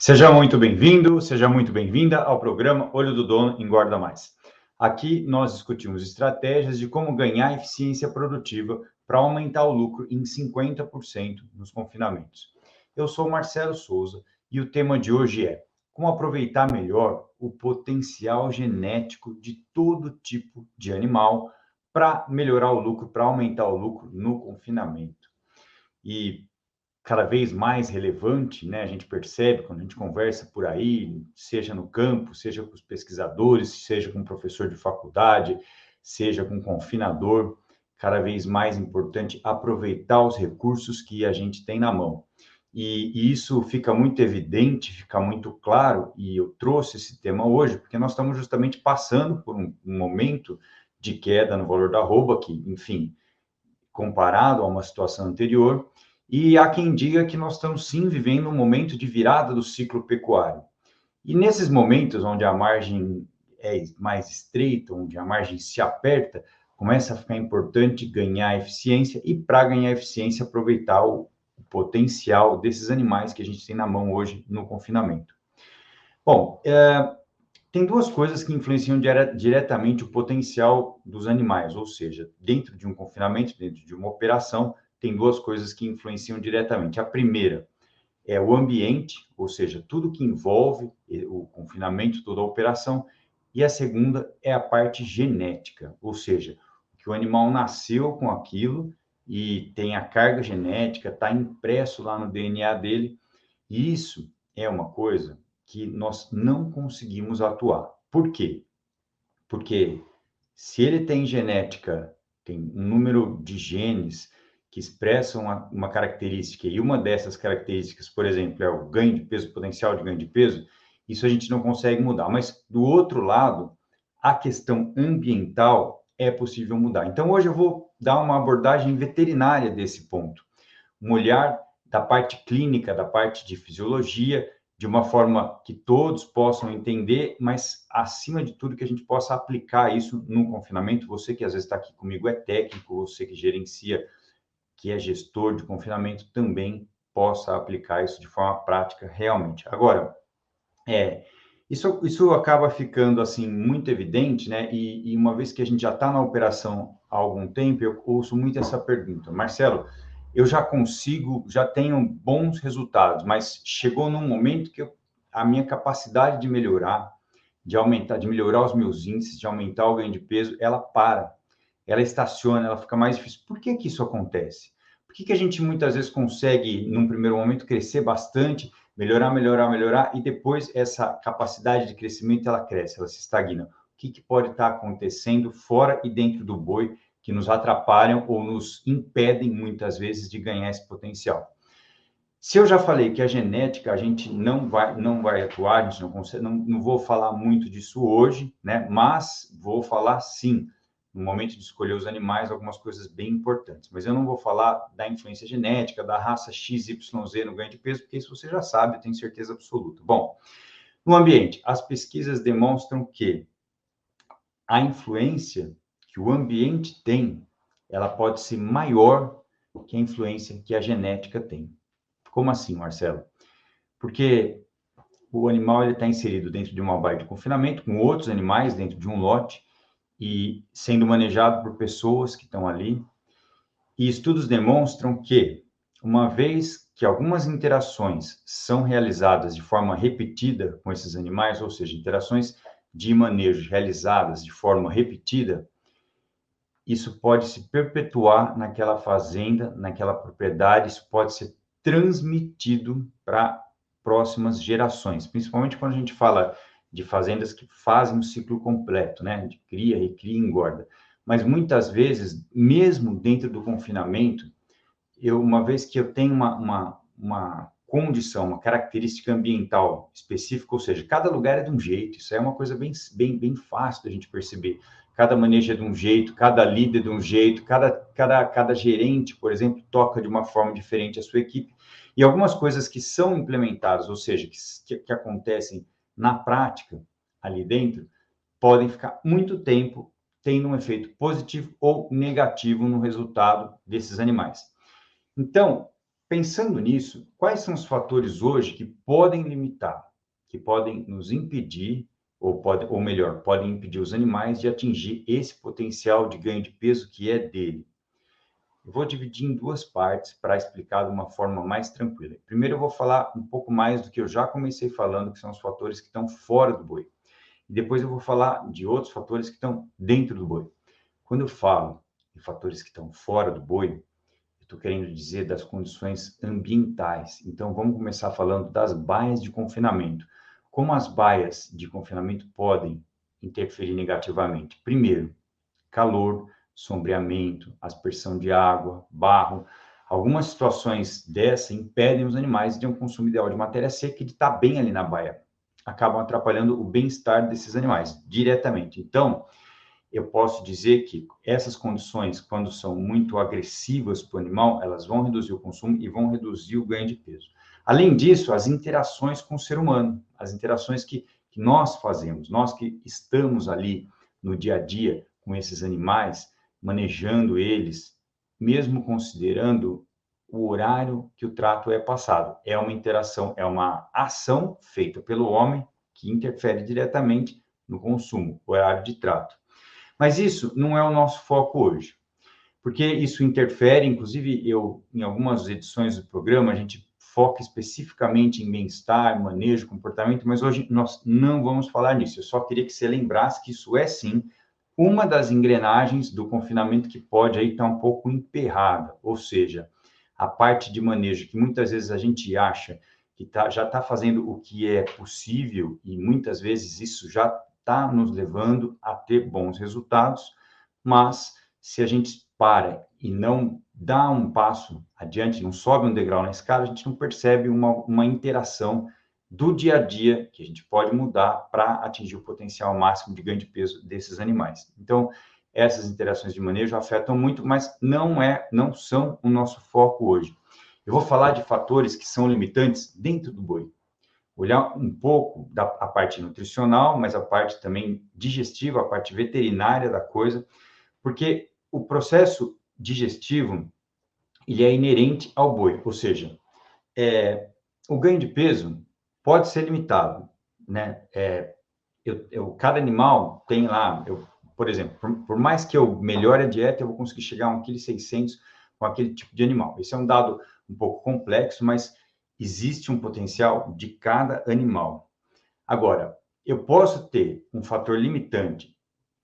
Seja muito bem-vindo, seja muito bem-vinda ao programa Olho do Dono Engorda Mais. Aqui nós discutimos estratégias de como ganhar eficiência produtiva para aumentar o lucro em 50% nos confinamentos. Eu sou Marcelo Souza e o tema de hoje é como aproveitar melhor o potencial genético de todo tipo de animal para melhorar o lucro, para aumentar o lucro no confinamento. E cada vez mais relevante, né? A gente percebe quando a gente conversa por aí, seja no campo, seja com os pesquisadores, seja com o professor de faculdade, seja com o confinador, cada vez mais importante aproveitar os recursos que a gente tem na mão. E isso fica muito evidente, fica muito claro, e eu trouxe esse tema hoje, porque nós estamos justamente passando por um momento de queda no valor da arroba, que, enfim, comparado a uma situação anterior, e há quem diga que nós estamos sim vivendo um momento de virada do ciclo pecuário. E nesses momentos onde a margem é mais estreita, onde a margem se aperta, começa a ficar importante ganhar eficiência e, para ganhar eficiência, aproveitar o potencial desses animais que a gente tem na mão hoje no confinamento. Bom, tem duas coisas que influenciam diretamente o potencial dos animais, ou seja, dentro de um confinamento, dentro de uma operação, tem duas coisas que influenciam diretamente. A primeira é o ambiente, ou seja, tudo que envolve o confinamento, toda a operação, e a segunda é a parte genética, ou seja, que o animal nasceu com aquilo e tem a carga genética, está impresso lá no DNA dele, e isso é uma coisa que nós não conseguimos atuar. Por quê? Porque se ele tem genética, tem um número de genes que expressam uma característica, e uma dessas características, por exemplo, é o ganho de peso, potencial de ganho de peso, isso a gente não consegue mudar. Mas, do outro lado, a questão ambiental é possível mudar. Então, hoje eu vou dar uma abordagem veterinária desse ponto, um olhar da parte clínica, da parte de fisiologia, de uma forma que todos possam entender, mas, acima de tudo, que a gente possa aplicar isso no confinamento. Você que às vezes está aqui comigo é técnico, você que gerencia, que é gestor de confinamento, também possa aplicar isso de forma prática realmente. Agora, isso acaba ficando assim muito evidente, né? E uma vez que a gente já está na operação há algum tempo, eu ouço muito essa pergunta: Marcelo, eu já consigo, já tenho bons resultados, mas chegou num momento que a minha capacidade de melhorar, de aumentar, de melhorar os meus índices, de aumentar o ganho de peso, ela para, ela estaciona, ela fica mais difícil. Por que que isso acontece? Por que que a gente muitas vezes consegue, num primeiro momento, crescer bastante, melhorar, e depois essa capacidade de crescimento, ela cresce, ela se estagna? O que que pode estar acontecendo fora e dentro do boi que nos atrapalham ou nos impedem, muitas vezes, de ganhar esse potencial? Se eu já falei que a genética a gente não vai atuar, a gente não consegue, não vou falar muito disso hoje, né? Mas vou falar sim, no momento de escolher os animais, algumas coisas bem importantes. Mas eu não vou falar da influência genética, da raça XYZ no ganho de peso, porque isso você já sabe, eu tenho certeza absoluta. Bom, no ambiente, as pesquisas demonstram que a influência que o ambiente tem, ela pode ser maior que a influência que a genética tem. Como assim, Marcelo? Porque o animal está inserido dentro de uma baía de confinamento, com outros animais dentro de um lote, e sendo manejado por pessoas que estão ali. E estudos demonstram que, uma vez que algumas interações são realizadas de forma repetida com esses animais, ou seja, interações de manejo realizadas de forma repetida, isso pode se perpetuar naquela fazenda, naquela propriedade, isso pode ser transmitido para próximas gerações, principalmente quando a gente fala de fazendas que fazem o ciclo completo, né? De cria, recria e engorda. Mas muitas vezes, mesmo dentro do confinamento, uma vez que eu tenho uma condição, uma característica ambiental específica, ou seja, cada lugar é de um jeito, isso é uma coisa bem fácil da gente perceber. Cada manejo é de um jeito, cada líder é de um jeito, cada gerente, por exemplo, toca de uma forma diferente a sua equipe. E algumas coisas que são implementadas, ou seja, que acontecem na prática ali dentro, podem ficar muito tempo tendo um efeito positivo ou negativo no resultado desses animais. Então, Pensando nisso, quais são os fatores hoje que podem limitar, que podem nos impedir, ou melhor, podem impedir os animais de atingir esse potencial de ganho de peso que é dele? Eu vou dividir em duas partes para explicar de uma forma mais tranquila. Primeiro, eu vou falar um pouco mais do que eu já comecei falando, que são os fatores que estão fora do boi. E depois eu vou falar de outros fatores que estão dentro do boi. Quando eu falo de fatores que estão fora do boi, estou querendo dizer das condições ambientais. Então, vamos começar falando das baias de confinamento. Como as baias de confinamento podem interferir negativamente? Primeiro, calor, sombreamento, aspersão de água, barro. Algumas situações dessa impedem os animais de um consumo ideal de matéria seca e de estar bem ali na baia. Acabam atrapalhando o bem-estar desses animais diretamente. Então, eu posso dizer que essas condições, quando são muito agressivas para o animal, elas vão reduzir o consumo e vão reduzir o ganho de peso. Além disso, as interações com o ser humano, as interações que nós fazemos, nós que estamos ali no dia a dia com esses animais, manejando eles, mesmo considerando o horário que o trato é passado. É uma interação, é uma ação feita pelo homem que interfere diretamente no consumo, horário de trato. Mas isso não é o nosso foco hoje, porque isso interfere, inclusive em algumas edições do programa, a gente foca especificamente em bem-estar, manejo, comportamento, mas hoje nós não vamos falar nisso. Eu só queria que você lembrasse que isso é, sim, uma das engrenagens do confinamento que pode aí estar um pouco emperrada, ou seja, a parte de manejo que muitas vezes a gente acha que já está fazendo o que é possível e muitas vezes isso já está nos levando a ter bons resultados, mas se a gente para e não dá um passo adiante, não sobe um degrau na escada, a gente não percebe uma interação do dia a dia que a gente pode mudar para atingir o potencial máximo de ganho de peso desses animais. Então, essas interações de manejo afetam muito, mas não são o nosso foco hoje. Eu vou falar de fatores que são limitantes dentro do boi. Olhar um pouco a parte nutricional, mas a parte também digestiva, a parte veterinária da coisa, porque o processo digestivo ele é inerente ao boi, ou seja, o ganho de peso pode ser limitado, né? Cada animal tem lá, por exemplo, por mais que eu melhore a dieta, eu vou conseguir chegar a 1,6 kg com aquele tipo de animal. Esse é um dado um pouco complexo, mas existe um potencial de cada animal. Agora, eu posso ter um fator limitante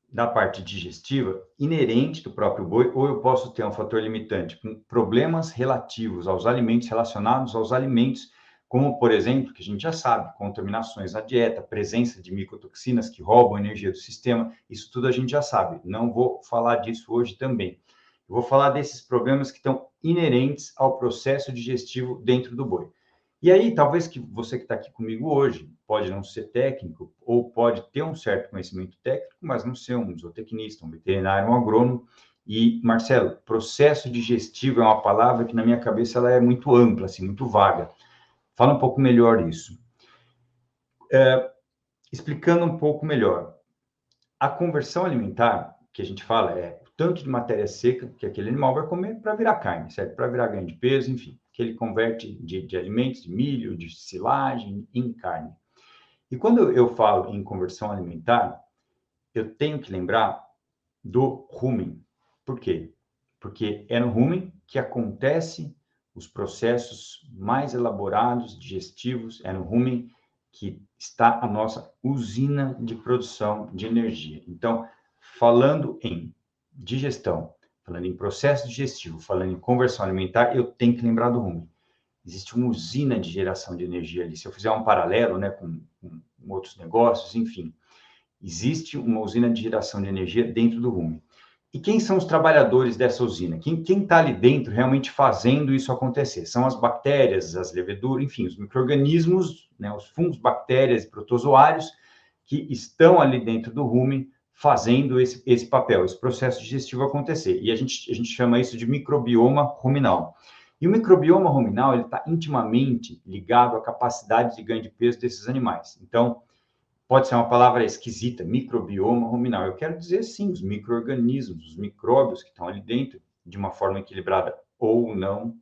da parte digestiva inerente do próprio boi, ou eu posso ter um fator limitante com problemas relativos aos alimentos, relacionados aos alimentos, como, por exemplo, que a gente já sabe, contaminações na dieta, presença de micotoxinas que roubam energia do sistema, isso tudo a gente já sabe. Não vou falar disso hoje também. Eu vou falar desses problemas que estão inerentes ao processo digestivo dentro do boi. E aí, talvez que você que está aqui comigo hoje pode não ser técnico ou pode ter um certo conhecimento técnico, mas não ser um zootecnista, um veterinário, um agrônomo. E, Marcelo, processo digestivo é uma palavra que na minha cabeça ela é muito ampla, assim, muito vaga. Fala um pouco melhor isso. Explicando um pouco melhor, a conversão alimentar que a gente fala é o tanto de matéria seca que aquele animal vai comer para virar carne, certo? Para virar ganho de peso, enfim, que ele converte de alimentos, de milho, de silagem em carne. E quando eu falo em conversão alimentar, eu tenho que lembrar do rumen. Por quê? Porque é no rumen que acontece os processos mais elaborados, digestivos, é no rumen que está a nossa usina de produção de energia. Então, falando em digestão, falando em processo digestivo, falando em conversão alimentar, eu tenho que lembrar do rumen. Existe uma usina de geração de energia ali. Se eu fizer um paralelo, né, com outros negócios, enfim, existe uma usina de geração de energia dentro do rumen. E quem são os trabalhadores dessa usina? Quem está ali dentro realmente fazendo isso acontecer? São as bactérias, as leveduras, enfim, os micro-organismos, né, os fungos, bactérias e protozoários que estão ali dentro do rumen fazendo esse papel, esse processo digestivo acontecer. E a gente chama isso de microbioma ruminal. E o microbioma ruminal está intimamente ligado à capacidade de ganho de peso desses animais. Então, pode ser uma palavra esquisita, microbioma ruminal. Eu quero dizer, sim, os micro-organismos, os micróbios que estão ali dentro, de uma forma equilibrada ou não,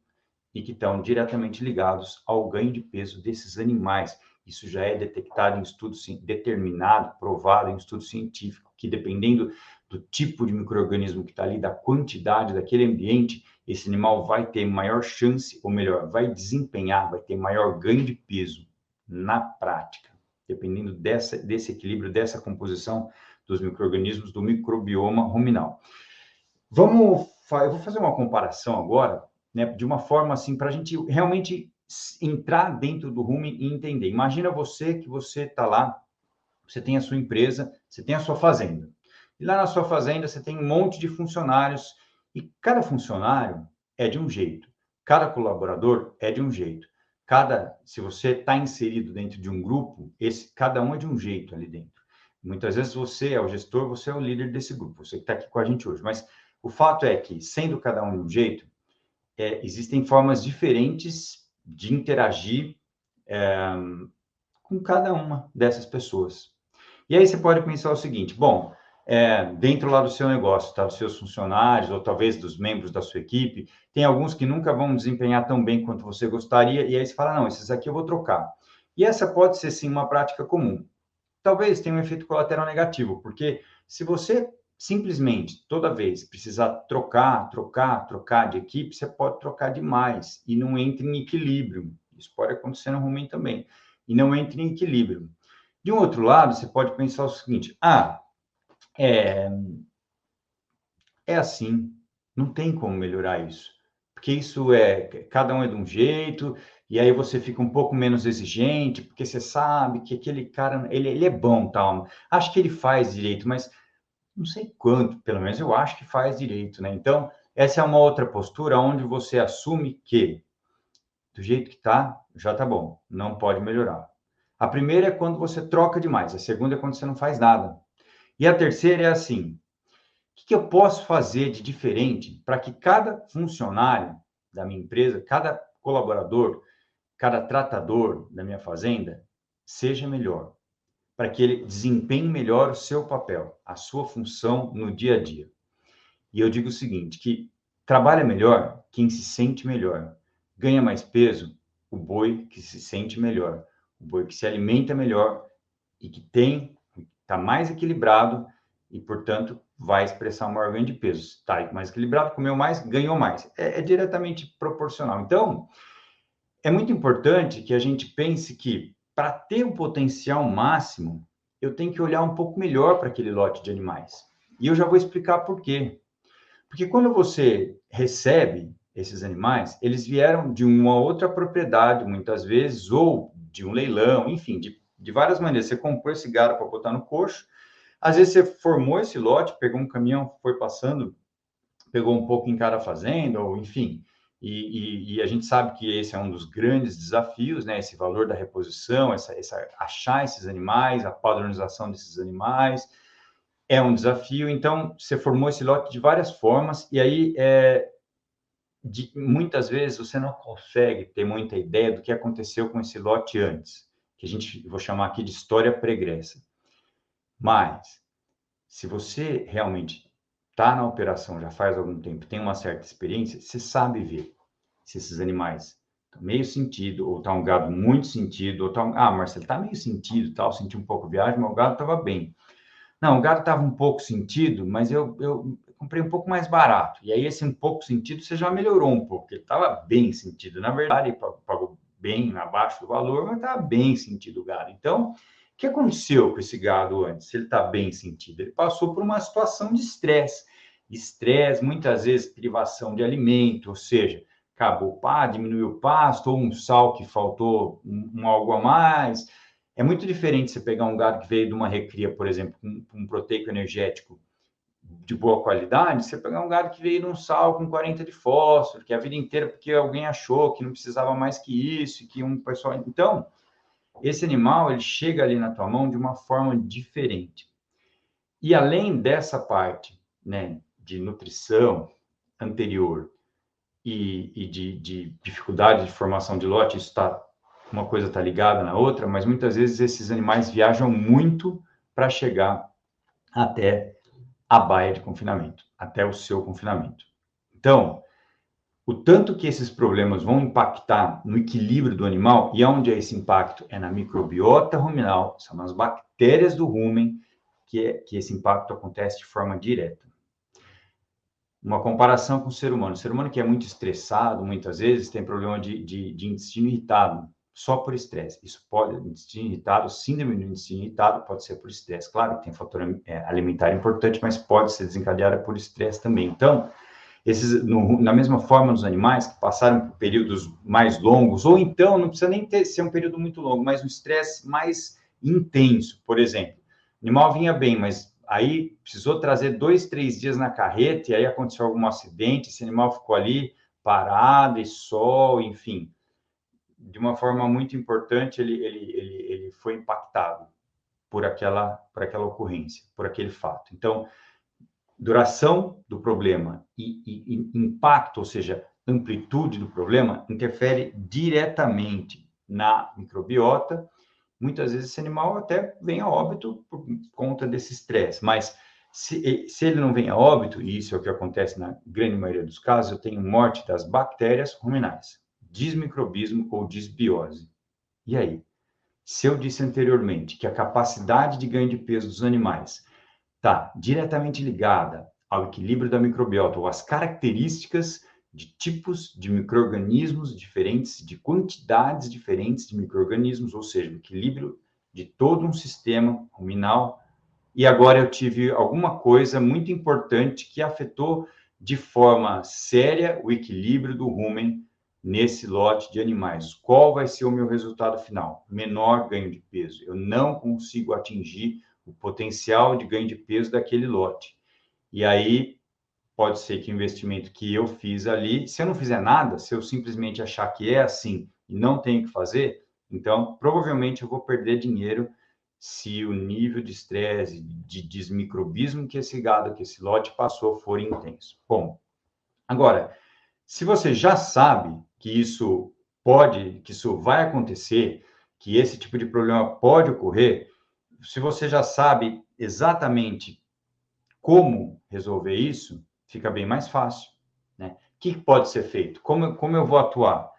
e que estão diretamente ligados ao ganho de peso desses animais. Isso já é detectado em estudos, determinado, provado em estudo científico, que dependendo do tipo de micro-organismo que está ali, da quantidade daquele ambiente, esse animal vai ter maior chance, ou melhor, vai desempenhar, vai ter maior ganho de peso na prática, dependendo desse equilíbrio, dessa composição dos micro-organismos, do microbioma ruminal. Eu vou fazer uma comparação agora, né, de uma forma assim, para a gente realmente entrar dentro do rumen e entender. Imagina que você está lá, você tem a sua empresa, você tem a sua fazenda. E lá na sua fazenda você tem um monte de funcionários e cada funcionário é de um jeito, cada colaborador é de um jeito. Se você está inserido dentro de um grupo, cada um é de um jeito ali dentro. Muitas vezes você é o gestor, você é o líder desse grupo, você que está aqui com a gente hoje. Mas o fato é que, sendo cada um de um jeito, existem formas diferentes de interagir com cada uma dessas pessoas. E aí você pode pensar o seguinte, bom, dentro lá do seu negócio, tá, dos seus funcionários, ou talvez dos membros da sua equipe, tem alguns que nunca vão desempenhar tão bem quanto você gostaria, e aí você fala, não, esses aqui eu vou trocar. E essa pode ser, sim, uma prática comum. Talvez tenha um efeito colateral negativo, porque se você simplesmente, toda vez, precisar trocar de equipe, você pode trocar demais e não entra em equilíbrio. Isso pode acontecer no rumen também. E não entra em equilíbrio. De um outro lado, você pode pensar o seguinte: é, é assim, não tem como melhorar isso. Porque cada um é de um jeito, e aí você fica um pouco menos exigente, porque você sabe que aquele cara, ele é bom, tal. Acho que ele faz direito, mas não sei quanto, pelo menos eu acho que faz direito, né? Então, essa é uma outra postura onde você assume que, do jeito que tá, já tá bom, não pode melhorar. A primeira é quando você troca demais, a segunda é quando você não faz nada. E a terceira é assim: o que eu posso fazer de diferente para que cada funcionário da minha empresa, cada colaborador, cada tratador da minha fazenda seja melhor, para que ele desempenhe melhor o seu papel, a sua função no dia a dia. E eu digo o seguinte, que trabalha melhor quem se sente melhor, ganha mais peso o boi que se sente melhor, o boi que se alimenta melhor e que está mais equilibrado e, portanto, vai expressar um maior ganho de peso. Está mais equilibrado, comeu mais, ganhou mais. É diretamente proporcional. Então, é muito importante que a gente pense que, para ter o potencial máximo, eu tenho que olhar um pouco melhor para aquele lote de animais. E eu já vou explicar por quê. Porque quando você recebe esses animais, eles vieram de uma outra propriedade, muitas vezes, ou de um leilão, enfim, de várias maneiras. Você comprou esse gado para botar no coxo, às vezes você formou esse lote, pegou um caminhão, foi passando, pegou um pouco em cada fazenda, ou enfim. E a gente sabe que esse é um dos grandes desafios, né? Esse valor da reposição, achar esses animais, a padronização desses animais, é um desafio. Então, você formou esse lote de várias formas, e aí muitas vezes você não consegue ter muita ideia do que aconteceu com esse lote antes, que vou chamar aqui de história pregressa. Mas, se você realmente está na operação já faz algum tempo, tem uma certa experiência, você sabe ver se esses animais estão meio sentido, ou está um gado muito sentido, ou está Marcelo, está meio sentido, tal, senti um pouco a viagem, mas o gado estava bem. Não, o gado estava um pouco sentido, mas eu comprei um pouco mais barato. E aí, esse um pouco sentido, você já melhorou um pouco, ele estava bem sentido. Na verdade, ele pagou bem abaixo do valor, mas estava bem sentido o gado. Então, o que aconteceu com esse gado antes? Se ele está bem sentido, ele passou por uma situação de estresse. Estresse, muitas vezes privação de alimento, ou seja, acabou o pasto, diminuiu o pasto, ou um sal que faltou algo a mais. É muito diferente você pegar um gado que veio de uma recria, por exemplo, com um proteico energético de boa qualidade, você pegar um gado que veio de um sal com 40 de fósforo, que a vida inteira porque alguém achou que não precisava mais que isso, que um pessoal... Então, esse animal, ele chega ali na tua mão de uma forma diferente. E além dessa parte, né, de nutrição anterior e de dificuldade de formação de lote, isso uma coisa está ligada na outra, mas muitas vezes esses animais viajam muito para chegar até a baia de confinamento, até o seu confinamento. Então, o tanto que esses problemas vão impactar no equilíbrio do animal, e onde é esse impacto? É na microbiota ruminal, são nas bactérias do rumen, que esse impacto acontece de forma direta. Uma comparação com o ser humano. O ser humano que é muito estressado, muitas vezes, tem problema de intestino irritado, só por estresse. Isso pode, intestino irritado, síndrome do intestino irritado, pode ser por estresse. Claro que tem fator alimentar importante, mas pode ser desencadeada por estresse também. Então, na mesma forma nos animais que passaram por períodos mais longos, ou então, não precisa nem ser um período muito longo, mas um estresse mais intenso, por exemplo. O animal vinha bem, mas aí precisou trazer 2, 3 dias na carreta, e aí aconteceu algum acidente, esse animal ficou ali parado, e sol, enfim. De uma forma muito importante, ele foi impactado por aquela ocorrência, por aquele fato. Então, duração do problema e impacto, ou seja, amplitude do problema, interfere diretamente na microbiota. Muitas vezes esse animal até vem a óbito por conta desse estresse, mas se ele não vem a óbito, e isso é o que acontece na grande maioria dos casos, eu tenho morte das bactérias ruminais, desmicrobismo ou desbiose. E aí? Se eu disse anteriormente que a capacidade de ganho de peso dos animais está diretamente ligada ao equilíbrio da microbiota ou às características de tipos de micro-organismos diferentes, de quantidades diferentes de micro-organismos, ou seja, o equilíbrio de todo um sistema ruminal. E agora eu tive alguma coisa muito importante que afetou de forma séria o equilíbrio do rumen nesse lote de animais. Qual vai ser o meu resultado final? Menor ganho de peso. Eu não consigo atingir o potencial de ganho de peso daquele lote. E aí pode ser que o investimento que eu fiz ali, se eu não fizer nada, se eu simplesmente achar que é assim e não tenho que fazer, então provavelmente eu vou perder dinheiro se o nível de estresse, de desmicrobismo que esse gado, que esse lote passou for intenso. Bom, agora, se você já sabe que isso vai acontecer, que esse tipo de problema pode ocorrer, se você já sabe exatamente como resolver isso, fica bem mais fácil, né? O que pode ser feito? Como eu vou atuar?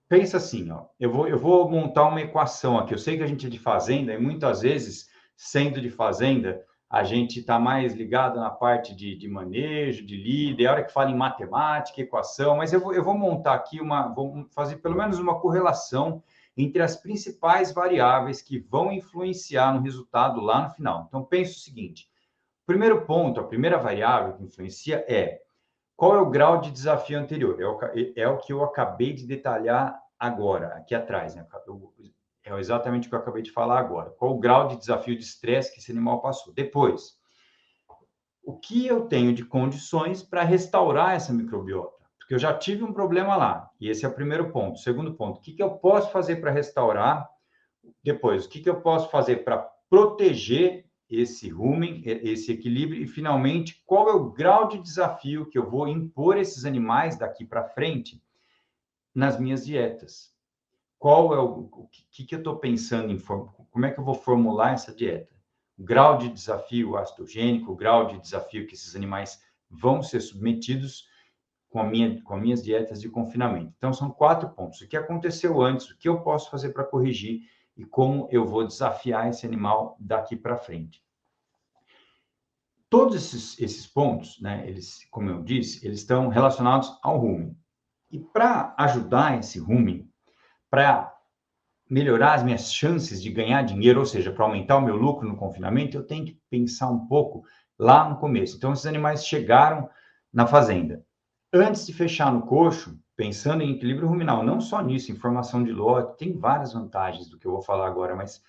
Pensa assim, ó, eu vou montar uma equação aqui. Eu sei que a gente é de fazenda e muitas vezes, sendo de fazenda, a gente está mais ligado na parte de manejo, de líder, a hora que fala em matemática, equação, mas eu vou montar aqui vou fazer pelo menos uma correlação entre as principais variáveis que vão influenciar no resultado lá no final. Então, pensa o seguinte, o primeiro ponto, a primeira variável que influencia qual é o grau de desafio anterior? É o que eu acabei de detalhar agora, aqui atrás, né? É exatamente o que eu acabei de falar agora. Qual o grau de desafio de estresse que esse animal passou? Depois, o que eu tenho de condições para restaurar essa microbiota? Porque eu já tive um problema lá, e esse é o primeiro ponto. Segundo ponto, o que eu posso fazer para restaurar? Depois, o que eu posso fazer para proteger esse rumen, esse equilíbrio? E, finalmente, qual é o grau de desafio que eu vou impor a esses animais daqui para frente nas minhas dietas? Qual é o que eu estou pensando em como é que eu vou formular essa dieta? O grau de desafio astogênico, o grau de desafio que esses animais vão ser submetidos com minhas dietas de confinamento. Então, são 4 pontos. O que aconteceu antes, o que eu posso fazer para corrigir e como eu vou desafiar esse animal daqui para frente. Todos esses pontos, né, como eu disse, eles estão relacionados ao rumen. E para ajudar esse rumen, para melhorar as minhas chances de ganhar dinheiro, ou seja, para aumentar o meu lucro no confinamento, eu tenho que pensar um pouco lá no começo. Então, esses animais chegaram na fazenda. Antes de fechar no coxo, pensando em equilíbrio ruminal, não só nisso, em formação de lote, tem várias vantagens do que eu vou falar agora, mas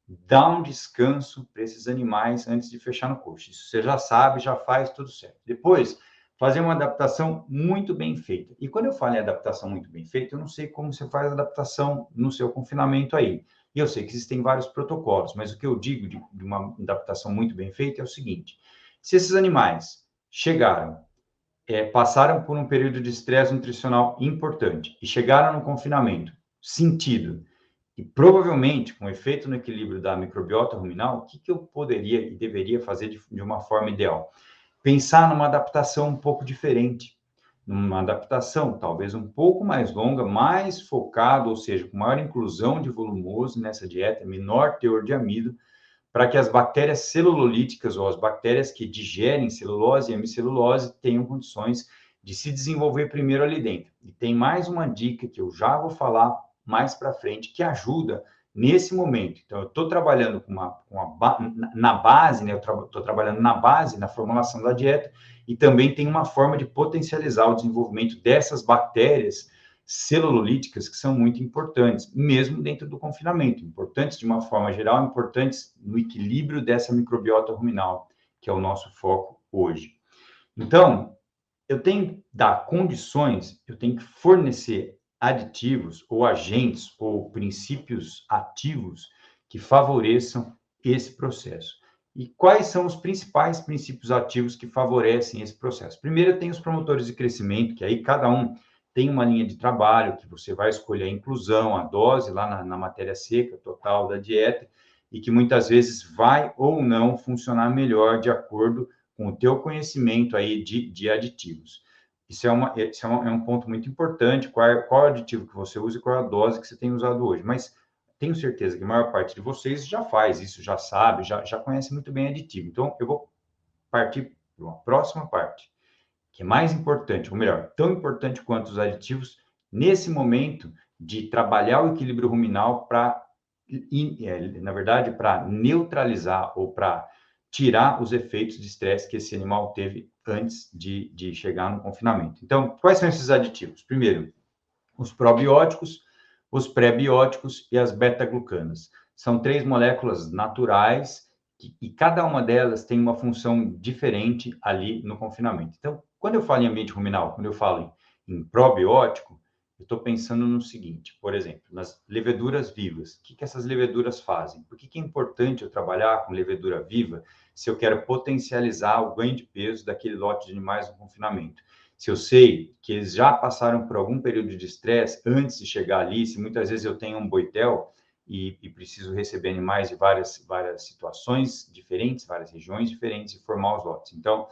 dá um descanso para esses animais antes de fechar no coxo. Isso você já sabe, já faz tudo certo. Depois, fazer uma adaptação muito bem feita. E quando eu falo em adaptação muito bem feita, eu não sei como você faz a adaptação no seu confinamento aí. E eu sei que existem vários protocolos, mas o que eu digo de uma adaptação muito bem feita é o seguinte: se esses animais chegaram, passaram por um período de estresse nutricional importante e chegaram no confinamento sentido, e provavelmente com efeito no equilíbrio da microbiota ruminal, o que eu poderia e deveria fazer de uma forma ideal? Pensar numa adaptação um pouco diferente. numa adaptação talvez um pouco mais longa, mais focado, ou seja, com maior inclusão de volumoso nessa dieta, menor teor de amido, para que as bactérias celulolíticas ou as bactérias que digerem celulose e hemicelulose tenham condições de se desenvolver primeiro ali dentro. E tem mais uma dica que eu já vou falar mais para frente, que ajuda nesse momento. Então, eu estou trabalhando na base, né? Eu estou trabalhando na base, na formulação da dieta, e também tem uma forma de potencializar o desenvolvimento dessas bactérias celulolíticas que são muito importantes, mesmo dentro do confinamento, importantes de uma forma geral, importantes no equilíbrio dessa microbiota ruminal, que é o nosso foco hoje. Então, eu tenho que dar condições, eu tenho que fornecer aditivos ou agentes ou princípios ativos que favoreçam esse processo. E quais são os principais princípios ativos que favorecem esse processo? Primeiro, tem os promotores de crescimento, que aí cada um tem uma linha de trabalho, que você vai escolher a inclusão, a dose lá na matéria seca total da dieta, e que muitas vezes vai ou não funcionar melhor de acordo com o teu conhecimento aí de aditivos. Isso é um ponto muito importante, qual aditivo que você usa e qual é a dose que você tem usado hoje. Mas tenho certeza que a maior parte de vocês já faz isso, já sabe, já conhece muito bem aditivo. Então, eu vou partir para uma próxima parte, que é mais importante, ou melhor, tão importante quanto os aditivos, nesse momento de trabalhar o equilíbrio ruminal para, na verdade, para neutralizar ou para tirar os efeitos de estresse que esse animal teve antes de chegar no confinamento. Então, quais são esses aditivos? Primeiro, os probióticos, os pré-bióticos e as beta-glucanas. São 3 moléculas naturais e cada uma delas tem uma função diferente ali no confinamento. Então, quando eu falo em ambiente ruminal, quando eu falo em probiótico, eu estou pensando no seguinte, por exemplo, nas leveduras vivas. O que essas leveduras fazem? Por que é importante eu trabalhar com levedura viva se eu quero potencializar o ganho de peso daquele lote de animais no confinamento? Se eu sei que eles já passaram por algum período de estresse antes de chegar ali, se muitas vezes eu tenho um boitel e preciso receber animais de várias situações diferentes, várias regiões diferentes e formar os lotes. Então,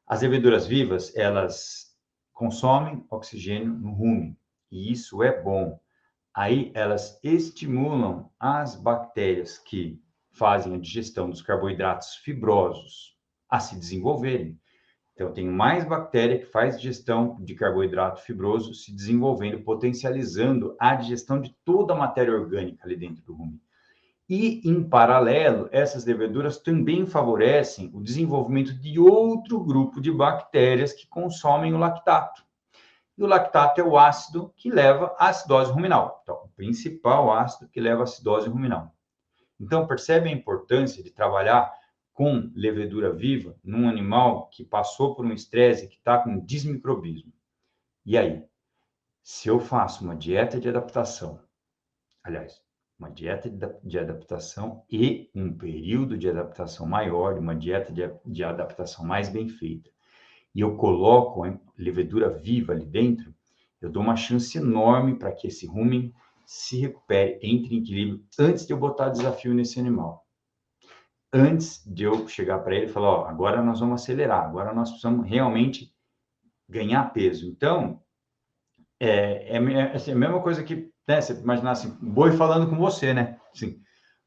as leveduras vivas, elas consomem oxigênio no rumen, e isso é bom. Aí elas estimulam as bactérias que fazem a digestão dos carboidratos fibrosos a se desenvolverem. Então, tem mais bactéria que faz digestão de carboidrato fibroso se desenvolvendo, potencializando a digestão de toda a matéria orgânica ali dentro do rumen. E, em paralelo, essas leveduras também favorecem o desenvolvimento de outro grupo de bactérias que consomem o lactato. E o lactato é o ácido que leva à acidose ruminal. Então, o principal ácido que leva à acidose ruminal. Então, percebe a importância de trabalhar com levedura viva num animal que passou por um estresse, que está com desmicrobismo. E aí, se eu faço uma dieta de adaptação, aliás, uma dieta de adaptação e um período de adaptação maior, uma dieta de adaptação mais bem feita, e eu coloco a levedura viva ali dentro, eu dou uma chance enorme para que esse rumen se recupere, entre em equilíbrio, antes de eu botar desafio nesse animal. Antes de eu chegar para ele e falar, ó, agora nós vamos acelerar, agora nós precisamos realmente ganhar peso. Então, assim, a mesma coisa que, né, você imaginar assim, um boi falando com você, né? Assim,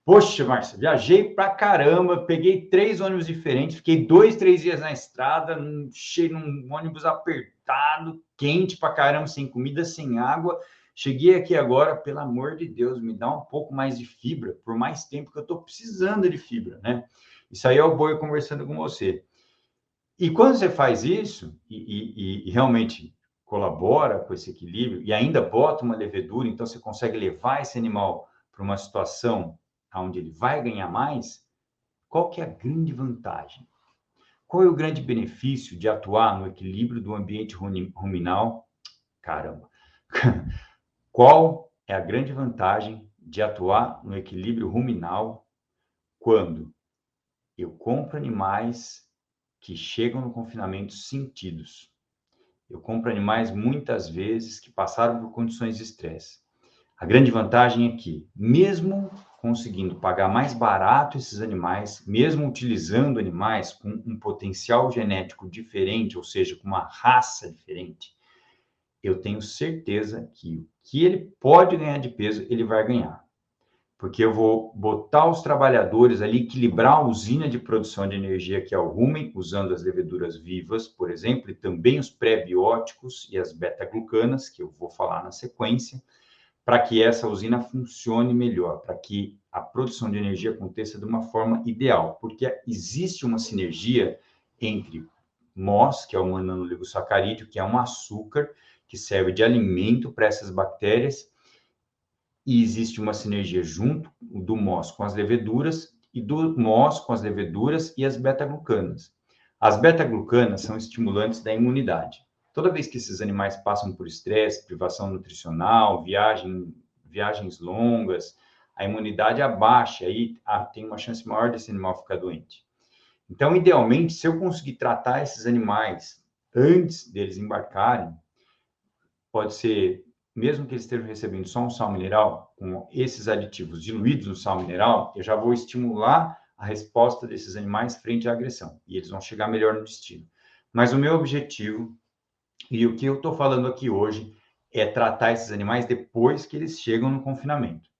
poxa, Márcia, viajei pra caramba, peguei 3 ônibus diferentes, fiquei 2, 3 dias na estrada, cheio num ônibus apertado, quente pra caramba, sem comida, sem água. Cheguei aqui agora, pelo amor de Deus, me dá um pouco mais de fibra, por mais tempo que eu estou precisando de fibra, né? Isso aí é o boi conversando com você. E quando você faz isso, e realmente colabora com esse equilíbrio, e ainda bota uma levedura, então você consegue levar esse animal para uma situação onde ele vai ganhar mais, qual que é a grande vantagem? Qual é o grande benefício de atuar no equilíbrio do ambiente ruminal? Caramba! Qual é a grande vantagem de atuar no equilíbrio ruminal quando eu compro animais que chegam no confinamento sentidos? Eu compro animais muitas vezes que passaram por condições de estresse. A grande vantagem é que, mesmo conseguindo pagar mais barato esses animais, mesmo utilizando animais com um potencial genético diferente, ou seja, com uma raça diferente, eu tenho certeza que o que ele pode ganhar de peso, ele vai ganhar. Porque eu vou botar os trabalhadores ali, equilibrar a usina de produção de energia, que é o rumen, usando as leveduras vivas, por exemplo, e também os pré-bióticos e as beta-glucanas, que eu vou falar na sequência, para que essa usina funcione melhor, para que a produção de energia aconteça de uma forma ideal, porque existe uma sinergia entre MOS, que é o mananooligosacarídeo, que é um açúcar que serve de alimento para essas bactérias, e existe uma sinergia junto do MOS com as leveduras e do MOS com as leveduras e as beta-glucanas. As beta-glucanas são estimulantes da imunidade. Toda vez que esses animais passam por estresse, privação nutricional, viagens longas, a imunidade abaixa e tem uma chance maior desse animal ficar doente. Então, idealmente, se eu conseguir tratar esses animais antes deles embarcarem, pode ser, mesmo que eles estejam recebendo só um sal mineral, com esses aditivos diluídos no sal mineral, eu já vou estimular a resposta desses animais frente à agressão, e eles vão chegar melhor no destino. Mas o meu objetivo, e o que eu estou falando aqui hoje, é tratar esses animais depois que eles chegam no confinamento.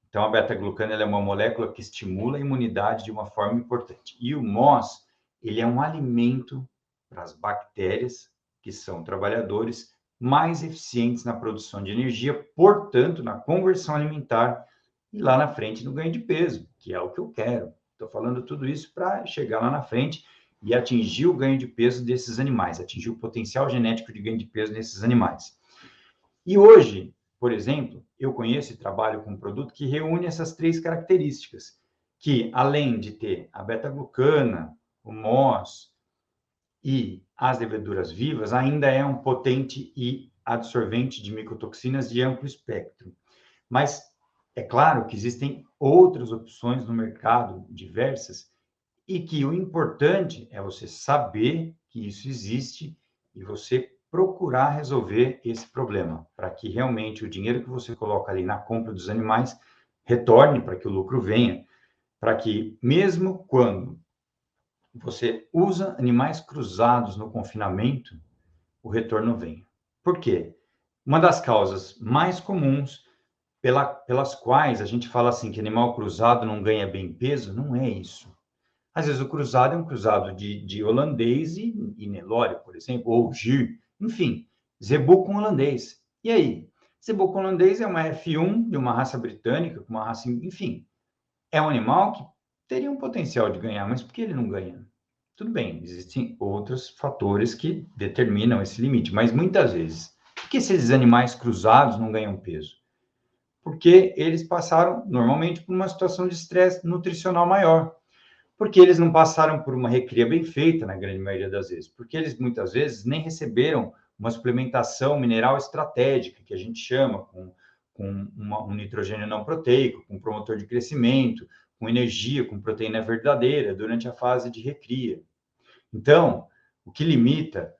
Então, a beta-glucana é uma molécula que estimula a imunidade de uma forma importante. E o MOS, ele é um alimento para as bactérias, que são trabalhadores, mais eficientes na produção de energia, portanto, na conversão alimentar e lá na frente no ganho de peso, que é o que eu quero. Estou falando tudo isso para chegar lá na frente e atingir o ganho de peso desses animais, atingir o potencial genético de ganho de peso nesses animais. E hoje, por exemplo, eu conheço e trabalho com um produto que reúne essas três características, que além de ter a beta-glucana, o MOS e as leveduras vivas, ainda é um potente e absorvente de micotoxinas de amplo espectro. Mas é claro que existem outras opções no mercado, diversas, e que o importante é você saber que isso existe e você procurar resolver esse problema, para que realmente o dinheiro que você coloca ali na compra dos animais retorne, para que o lucro venha, para que mesmo quando você usa animais cruzados no confinamento, o retorno venha. Por quê? Uma das causas mais comuns pelas quais a gente fala assim que animal cruzado não ganha bem peso, não é isso. Às vezes o cruzado é um cruzado de holandês e Nelore, por exemplo, ou Gir, enfim, zebu com holandês. E aí? Zebu com holandês é uma F1 de uma raça britânica, com uma raça, enfim, é um animal que teria um potencial de ganhar, mas por que ele não ganha? Tudo bem, existem outros fatores que determinam esse limite, mas muitas vezes, por que esses animais cruzados não ganham peso? Porque eles passaram, normalmente, por uma situação de estresse nutricional maior. Porque eles não passaram por uma recria bem feita, na grande maioria das vezes. Porque eles, muitas vezes, nem receberam uma suplementação mineral estratégica, que a gente chama, um nitrogênio não proteico, com promotor de crescimento, com energia, com proteína verdadeira, durante a fase de recria. Então, o que limita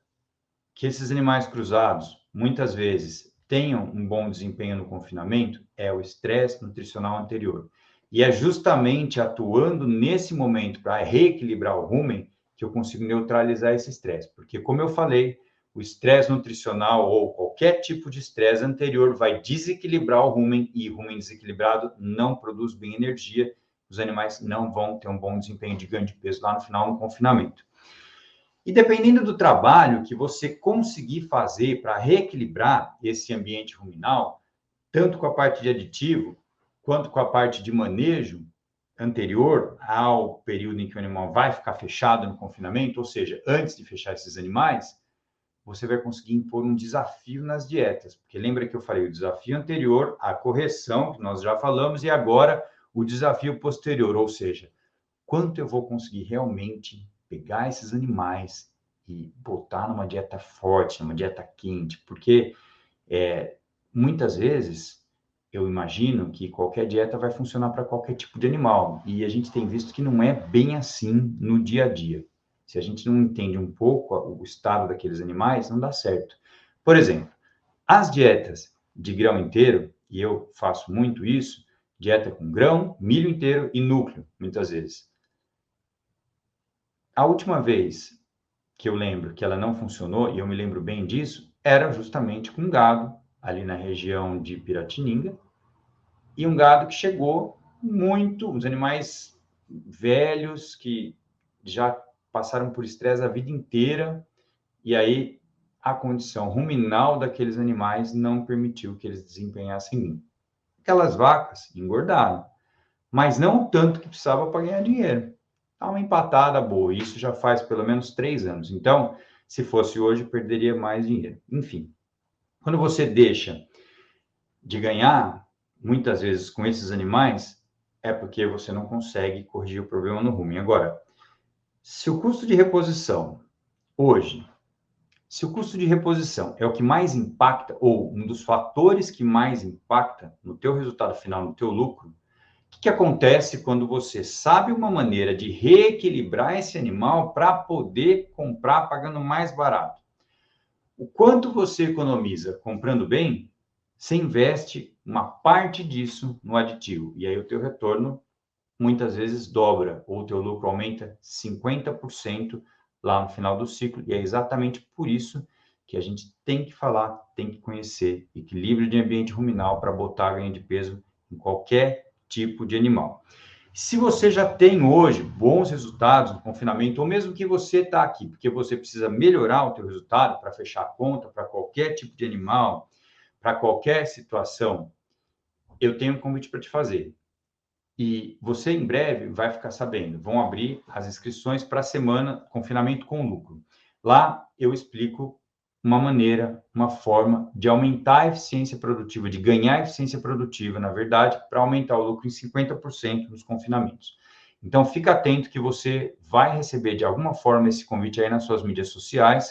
que esses animais cruzados, muitas vezes, tenham um bom desempenho no confinamento é o estresse nutricional anterior. E é justamente atuando nesse momento para reequilibrar o rumen que eu consigo neutralizar esse estresse. Porque, como eu falei, o estresse nutricional ou qualquer tipo de estresse anterior vai desequilibrar o rumen e o rumen desequilibrado não produz bem energia. Os animais não vão ter um bom desempenho de ganho de peso lá no final, no confinamento. E dependendo do trabalho que você conseguir fazer para reequilibrar esse ambiente ruminal, tanto com a parte de aditivo, quanto com a parte de manejo anterior ao período em que o animal vai ficar fechado no confinamento, ou seja, antes de fechar esses animais, você vai conseguir impor um desafio nas dietas. Porque lembra que eu falei o desafio anterior, a correção, que nós já falamos, e agora o desafio posterior, ou seja, quanto eu vou conseguir realmente pegar esses animais e botar numa dieta forte, numa dieta quente, porque muitas vezes eu imagino que qualquer dieta vai funcionar para qualquer tipo de animal, e a gente tem visto que não é bem assim no dia a dia. Se a gente não entende um pouco o estado daqueles animais, não dá certo. Por exemplo, as dietas de grão inteiro, e eu faço muito isso, dieta com grão, milho inteiro e núcleo, muitas vezes. A última vez que eu lembro que ela não funcionou, e eu me lembro bem disso, era justamente com gado, ali na região de Piratininga, e um gado que chegou muito, uns animais velhos que já passaram por estresse a vida inteira, e aí a condição ruminal daqueles animais não permitiu que eles desempenhassem bem. Aquelas vacas engordaram, mas não o tanto que precisava para ganhar dinheiro. Está uma empatada boa, isso já faz pelo menos 3 anos. Então, se fosse hoje, perderia mais dinheiro. Enfim, quando você deixa de ganhar, muitas vezes com esses animais, é porque você não consegue corrigir o problema no rumen. Agora, se o custo de reposição hoje, se o custo de reposição é o que mais impacta, ou um dos fatores que mais impacta no teu resultado final, no teu lucro, o que acontece quando você sabe uma maneira de reequilibrar esse animal para poder comprar pagando mais barato? O quanto você economiza comprando bem, você investe uma parte disso no aditivo. E aí o teu retorno muitas vezes dobra, ou o teu lucro aumenta 50% lá no final do ciclo. E é exatamente por isso que a gente tem que falar, tem que conhecer equilíbrio de ambiente ruminal para botar ganho de peso em qualquer tipo de animal. Se você já tem hoje bons resultados no confinamento, ou mesmo que você está aqui, porque você precisa melhorar o teu resultado para fechar a conta, para qualquer tipo de animal, para qualquer situação, eu tenho um convite para te fazer. E você em breve vai ficar sabendo, vão abrir as inscrições para a semana Confinamento com Lucro. Lá eu explico uma maneira, uma forma de aumentar a eficiência produtiva, de ganhar eficiência produtiva, na verdade, para aumentar o lucro em 50% nos confinamentos. Então, fica atento que você vai receber de alguma forma esse convite aí nas suas mídias sociais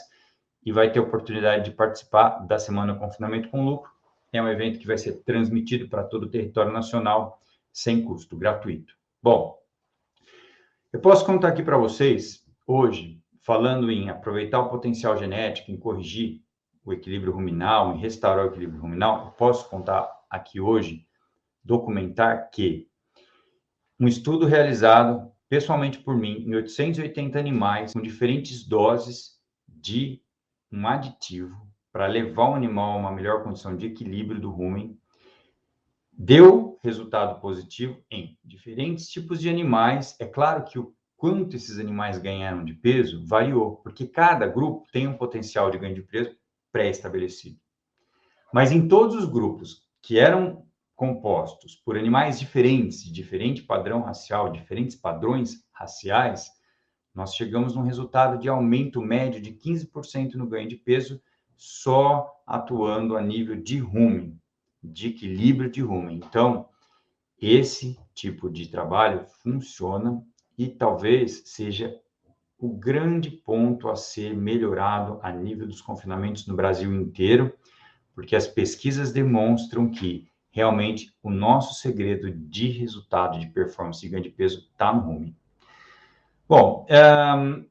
e vai ter a oportunidade de participar da Semana Confinamento com Lucro. É um evento que vai ser transmitido para todo o território nacional sem custo, gratuito. Bom, eu posso contar aqui para vocês, hoje, falando em aproveitar o potencial genético, em corrigir o equilíbrio ruminal, em restaurar o equilíbrio ruminal, eu posso contar aqui hoje, documentar que um estudo realizado pessoalmente por mim em 880 animais com diferentes doses de um aditivo para levar o animal a uma melhor condição de equilíbrio do rumen, deu resultado positivo em diferentes tipos de animais. É claro que o quanto esses animais ganharam de peso variou, porque cada grupo tem um potencial de ganho de peso pré-estabelecido. Mas em todos os grupos que eram compostos por animais diferentes, de diferente padrão racial, diferentes padrões raciais, nós chegamos num resultado de aumento médio de 15% no ganho de peso, só atuando a nível de rumen, de equilíbrio de rumen. Então, esse tipo de trabalho funciona e talvez seja o grande ponto a ser melhorado a nível dos confinamentos no Brasil inteiro, porque as pesquisas demonstram que realmente o nosso segredo de resultado de performance e ganho de peso está no rumen. Bom,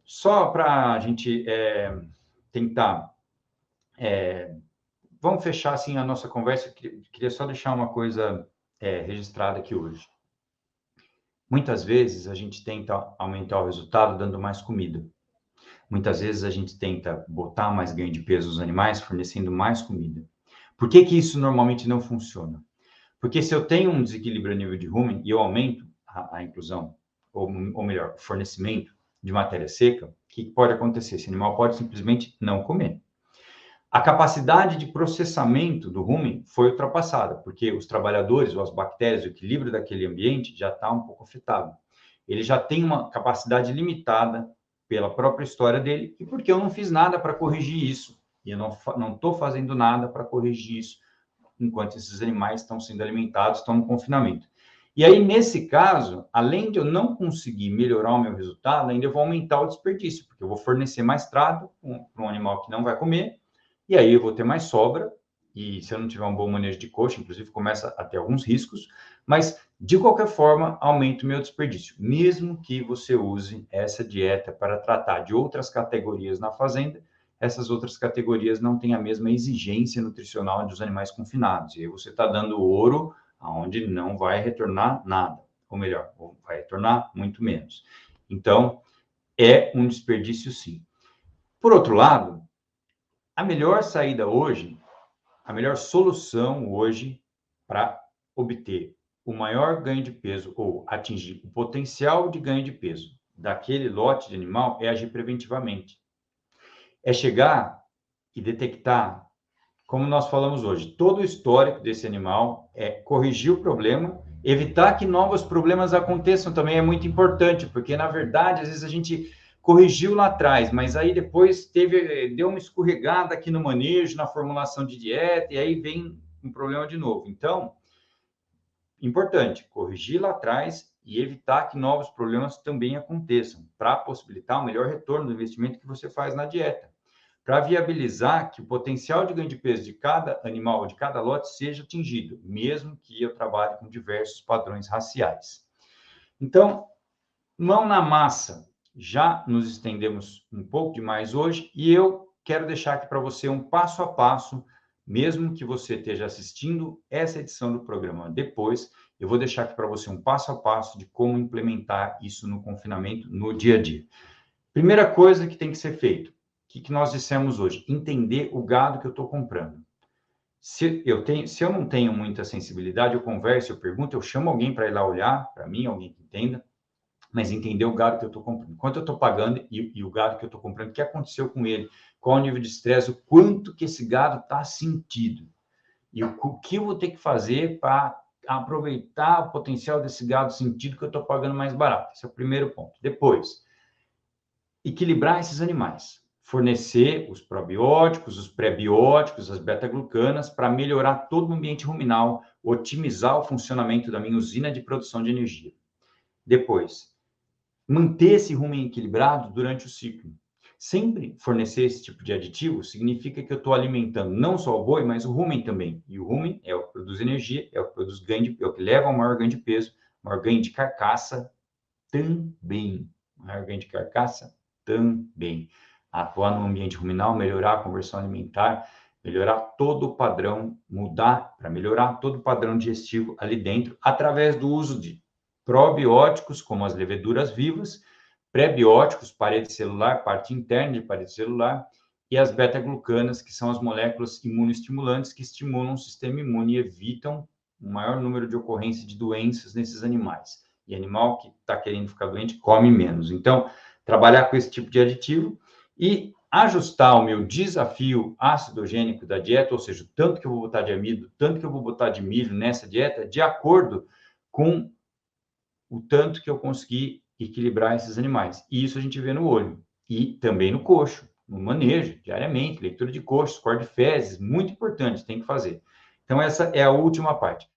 só para a gente tentar, vamos fechar assim a nossa conversa. Queria só deixar uma coisa registrada aqui hoje. Muitas vezes a gente tenta aumentar o resultado dando mais comida. Muitas vezes a gente tenta botar mais ganho de peso nos animais fornecendo mais comida. Por que que isso normalmente não funciona? Porque se eu tenho um desequilíbrio a nível de rumen e eu aumento a inclusão, ou melhor, o fornecimento de matéria seca, o que pode acontecer? Esse animal pode simplesmente não comer. A capacidade de processamento do rumen foi ultrapassada, porque os trabalhadores ou as bactérias, o equilíbrio daquele ambiente já está um pouco afetado. Ele já tem uma capacidade limitada pela própria história dele e porque eu não fiz nada para corrigir isso. E eu não estou fazendo nada para corrigir isso enquanto esses animais estão sendo alimentados, estão no confinamento. E aí, nesse caso, além de eu não conseguir melhorar o meu resultado, ainda eu vou aumentar o desperdício, porque eu vou fornecer mais trato para um animal que não vai comer, e aí eu vou ter mais sobra, e se eu não tiver um bom manejo de coxa, inclusive começa a ter alguns riscos, mas de qualquer forma, aumenta o meu desperdício, mesmo que você use essa dieta para tratar de outras categorias na fazenda. Essas outras categorias não têm a mesma exigência nutricional dos animais confinados. E aí você está dando ouro aonde não vai retornar nada, ou melhor, vai retornar muito menos. Então, é um desperdício sim. Por outro lado, A melhor saída hoje, a melhor solução hoje para obter o maior ganho de peso ou atingir o potencial de ganho de peso daquele lote de animal é agir preventivamente. É chegar e detectar, como nós falamos hoje, todo o histórico desse animal, é corrigir o problema, evitar que novos problemas aconteçam também é muito importante, porque na verdade, às vezes a gente corrigiu lá atrás, mas aí depois deu uma escorregada aqui no manejo, na formulação de dieta, e aí vem um problema de novo. Então, importante, corrigir lá atrás e evitar que novos problemas também aconteçam, para possibilitar um melhor retorno do investimento que você faz na dieta, para viabilizar que o potencial de ganho de peso de cada animal, de cada lote, seja atingido, mesmo que eu trabalhe com diversos padrões raciais. Então, mão na massa, já nos estendemos um pouco demais hoje e eu quero deixar aqui para você um passo a passo, mesmo que você esteja assistindo essa edição do programa depois, eu vou deixar aqui para você um passo a passo de como implementar isso no confinamento, no dia a dia. Primeira coisa que tem que ser feito, o que nós dissemos hoje? Entender o gado que eu estou comprando. Se eu não tenho muita sensibilidade, eu converso, eu pergunto, eu chamo alguém para ir lá olhar, para mim, alguém que entenda, mas entender o gado que eu estou comprando, quanto eu estou pagando e o gado que eu estou comprando, o que aconteceu com ele, qual o nível de estresse, o quanto que esse gado está sentido e o que eu vou ter que fazer para aproveitar o potencial desse gado sentido que eu estou pagando mais barato. Esse é o primeiro ponto. Depois, equilibrar esses animais, fornecer os probióticos, os pré-bióticos, as beta-glucanas para melhorar todo o ambiente ruminal, otimizar o funcionamento da minha usina de produção de energia. Depois, manter esse rumen equilibrado durante o ciclo. Sempre fornecer esse tipo de aditivo significa que eu estou alimentando não só o boi, mas o rumen também. E o rumen é o que produz energia, é o que produz ganho, é o que leva ao maior ganho de peso, maior ganho de carcaça também. Maior ganho de carcaça também. Atuar no ambiente ruminal, melhorar a conversão alimentar, melhorar todo o padrão, mudar para melhorar todo o padrão digestivo ali dentro, através do uso de probióticos, como as leveduras vivas, pré-bióticos, parede celular, parte interna de parede celular, e as beta-glucanas, que são as moléculas imunoestimulantes que estimulam o sistema imune e evitam o maior número de ocorrência de doenças nesses animais. E animal que está querendo ficar doente come menos. Então, trabalhar com esse tipo de aditivo e ajustar o meu desafio acidogênico da dieta, ou seja, o tanto que eu vou botar de amido, tanto que eu vou botar de milho nessa dieta, de acordo com o tanto que eu consegui equilibrar esses animais. E isso a gente vê no olho e também no coxo, no manejo, diariamente, leitura de coxo, score de fezes, muito importante, tem que fazer. Então, essa é a última parte.